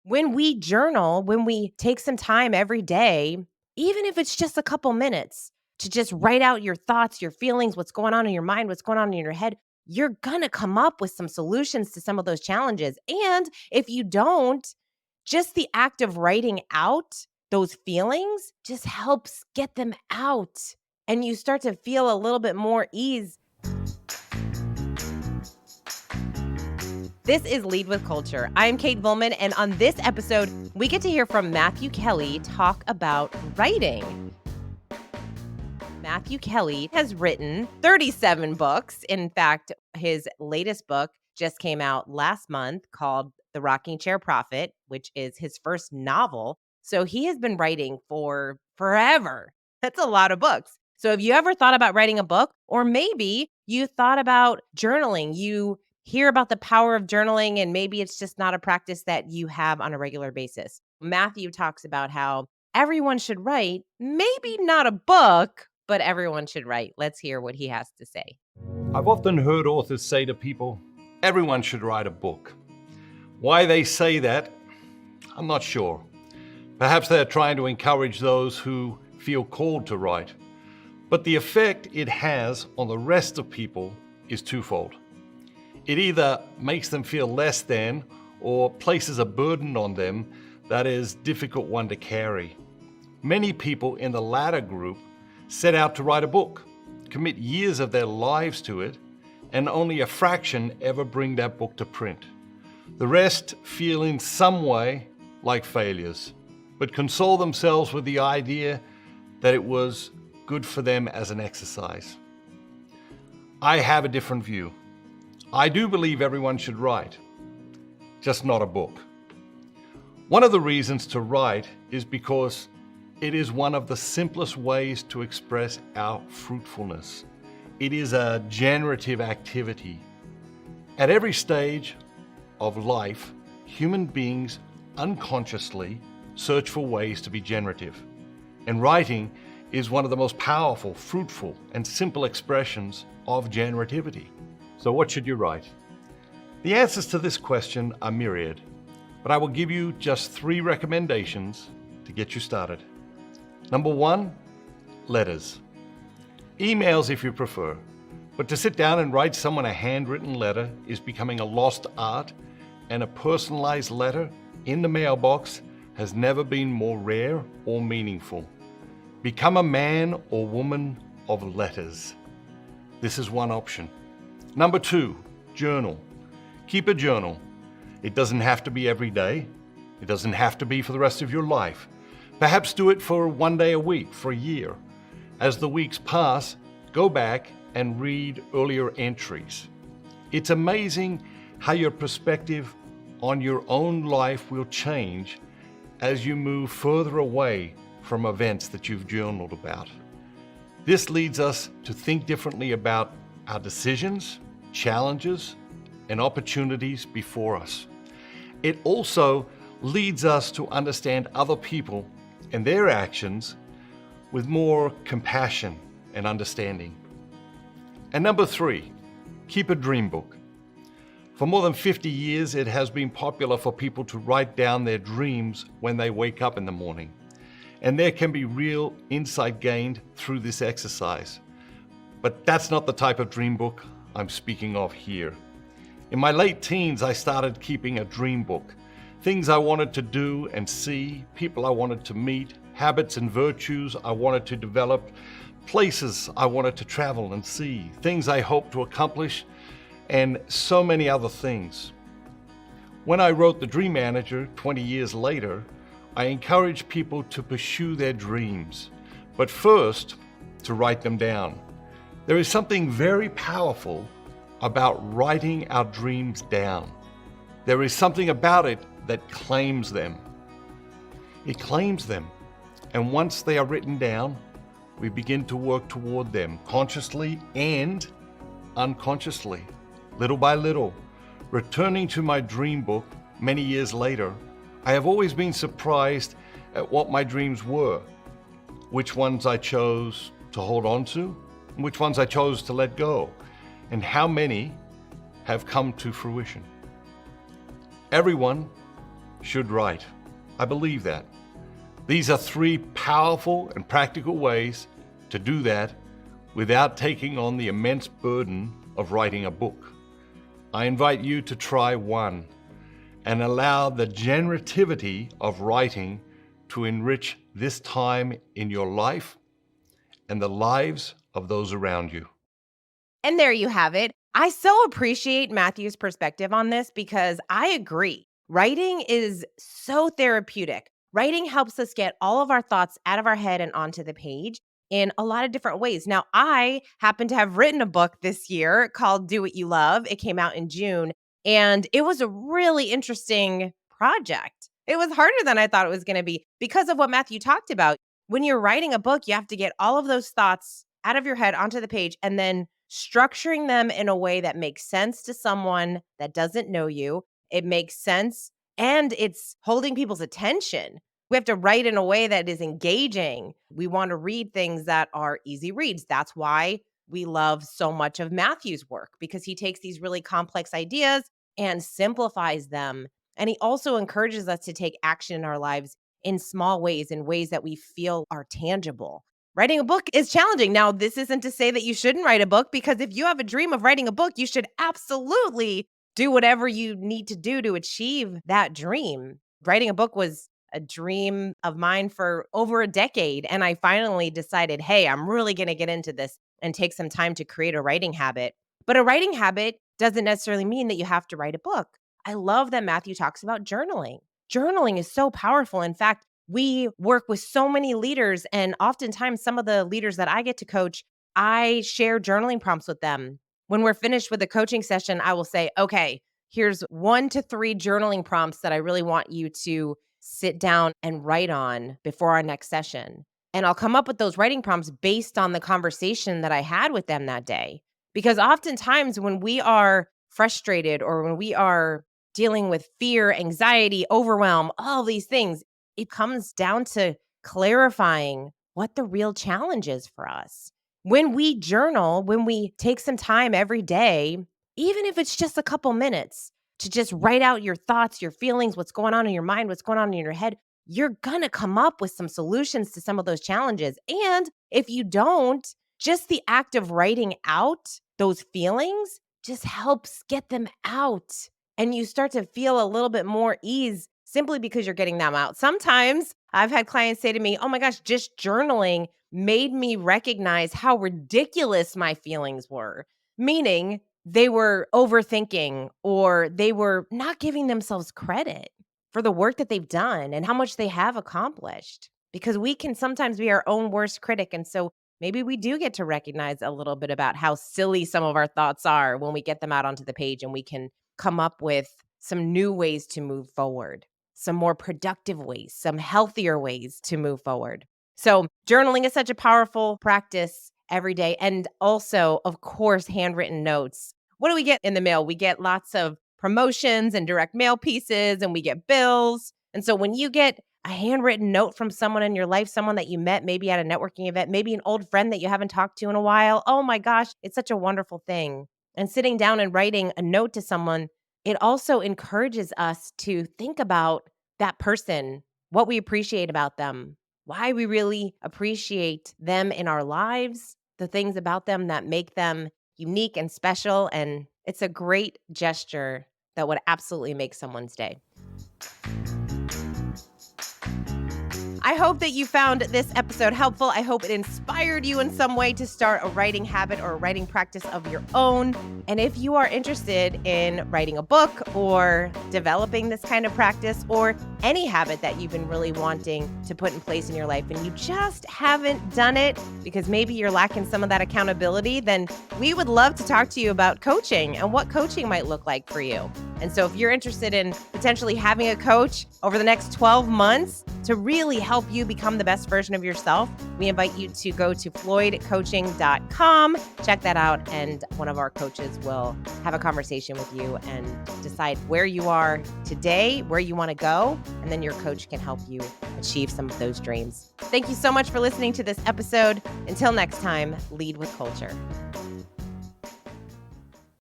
When we journal, when we take some time every day, even if it's just a couple minutes to just write out your thoughts, your feelings, what's going on in your mind, what's going on in your head, you're going to come up with some solutions to some of those challenges. And if you don't, just the act of writing out those feelings just helps get them out. And you start to feel a little bit more ease. This is Lead with Culture. I'm Kate Volman, and on this episode, we get to hear from Matthew Kelly talk about writing. Matthew Kelly has written 37 books. In fact, his latest book just came out last month called The Rocking Chair Prophet, which is his first novel. So he has been writing for forever. That's a lot of books. So have you ever thought about writing a book? Or maybe you thought about journaling. You hear about the power of journaling, and maybe it's just not a practice that you have on a regular basis. Matthew talks about how everyone should write, maybe not a book, but everyone should write. Let's hear what he has to say. I've often heard authors say to people, everyone should write a book. Why they say that, I'm not sure. Perhaps they're trying to encourage those who feel called to write. But the effect it has on the rest of people is twofold. It either makes them feel less than or places a burden on them that is a difficult one to carry. Many people in the latter group set out to write a book, commit years of their lives to it, and only a fraction ever bring that book to print. The rest feel in some way like failures, but console themselves with the idea that it was good for them as an exercise. I have a different view. I do believe everyone should write, just not a book. One of the reasons to write is because it is one of the simplest ways to express our fruitfulness. It is a generative activity. At every stage of life, human beings unconsciously search for ways to be generative. And writing is one of the most powerful, fruitful, and simple expressions of generativity. So what should you write? The answers to this question are myriad, but I will give you just 3 recommendations to get you started. Number 1, letters. Emails if you prefer, but to sit down and write someone a handwritten letter is becoming a lost art, and a personalized letter in the mailbox has never been more rare or meaningful. Become a man or woman of letters. This is one option. Number 2, journal. Keep a journal. It doesn't have to be every day. It doesn't have to be for the rest of your life. Perhaps do it for 1 day a week, for a year. As the weeks pass, go back and read earlier entries. It's amazing how your perspective on your own life will change as you move further away from events that you've journaled about. This leads us to think differently about our decisions, challenges, and opportunities before us. It also leads us to understand other people and their actions with more compassion and understanding. And number 3, keep a dream book. For more than 50 years, it has been popular for people to write down their dreams when they wake up in the morning. And there can be real insight gained through this exercise. But that's not the type of dream book I'm speaking of here. In my late teens, I started keeping a dream book. Things I wanted to do and see, people I wanted to meet, habits and virtues I wanted to develop, places I wanted to travel and see, things I hoped to accomplish, and so many other things. When I wrote The Dream Manager 20 years later, I encouraged people to pursue their dreams, but first to write them down. There is something very powerful about writing our dreams down. There is something about it that claims them. It claims them, and once they are written down, we begin to work toward them consciously and unconsciously, little by little. Returning to my dream book many years later, I have always been surprised at what my dreams were, which ones I chose to hold on to, and which ones I chose to let go, and how many have come to fruition. Everyone should write. I believe that. These are 3 powerful and practical ways to do that without taking on the immense burden of writing a book. I invite you to try one and allow the generativity of writing to enrich this time in your life and the lives of those around you. And there you have it. I so appreciate Matthew's perspective on this because I agree. Writing is so therapeutic. Writing helps us get all of our thoughts out of our head and onto the page in a lot of different ways. Now, I happen to have written a book this year called Do What You Love. It came out in June, and it was a really interesting project. It was harder than I thought it was going to be because of what Matthew talked about. When you're writing a book, you have to get all of those thoughts out of your head onto the page and then structuring them in a way that makes sense to someone that doesn't know you. It makes sense and it's holding people's attention. We have to write in a way that is engaging. We want to read things that are easy reads. That's why we love so much of Matthew's work, because he takes these really complex ideas and simplifies them. And he also encourages us to take action in our lives in small ways, in ways that we feel are tangible. Writing a book is challenging. Now, this isn't to say that you shouldn't write a book, because if you have a dream of writing a book, you should absolutely do whatever you need to do to achieve that dream. Writing a book was a dream of mine for over a decade. And I finally decided, hey, I'm really going to get into this and take some time to create a writing habit. But a writing habit doesn't necessarily mean that you have to write a book. I love that Matthew talks about journaling. Journaling is so powerful. In fact, we work with so many leaders, and oftentimes some of the leaders that I get to coach, I share journaling prompts with them. When we're finished with the coaching session, I will say, okay, here's 1 to 3 journaling prompts that I really want you to sit down and write on before our next session. And I'll come up with those writing prompts based on the conversation that I had with them that day. Because oftentimes when we are frustrated or when we are dealing with fear, anxiety, overwhelm, all these things, it comes down to clarifying what the real challenge is for us. When we journal, when we take some time every day, even if it's just a couple minutes to just write out your thoughts, your feelings, what's going on in your mind, what's going on in your head, you're going to come up with some solutions to some of those challenges. And if you don't, just the act of writing out those feelings just helps get them out. And you start to feel a little bit more ease simply because you're getting them out. Sometimes I've had clients say to me, oh my gosh, just journaling made me recognize how ridiculous my feelings were, meaning they were overthinking or they were not giving themselves credit for the work that they've done and how much they have accomplished. Because we can sometimes be our own worst critic. And so maybe we do get to recognize a little bit about how silly some of our thoughts are when we get them out onto the page, and we can come up with some new ways to move forward, some more productive ways, some healthier ways to move forward. So journaling is such a powerful practice every day. And also, of course, handwritten notes. What do we get in the mail? We get lots of promotions and direct mail pieces, and we get bills. And so when you get a handwritten note from someone in your life, someone that you met maybe at a networking event, maybe an old friend that you haven't talked to in a while, oh my gosh, it's such a wonderful thing. And sitting down and writing a note to someone, it also encourages us to think about that person, what we appreciate about them, why we really appreciate them in our lives, the things about them that make them unique and special. And it's a great gesture that would absolutely make someone's day. I hope that you found this episode helpful. I hope it inspired you in some way to start a writing habit or a writing practice of your own. And if you are interested in writing a book or developing this kind of practice or any habit that you've been really wanting to put in place in your life and you just haven't done it because maybe you're lacking some of that accountability, then we would love to talk to you about coaching and what coaching might look like for you. And so if you're interested in potentially having a coach over the next 12 months to really help you become the best version of yourself, we invite you to go to floydcoaching.com. Check that out, and one of our coaches will have a conversation with you and decide where you are today, where you want to go, and then your coach can help you achieve some of those dreams. Thank you so much for listening to this episode. Until next time, lead with culture.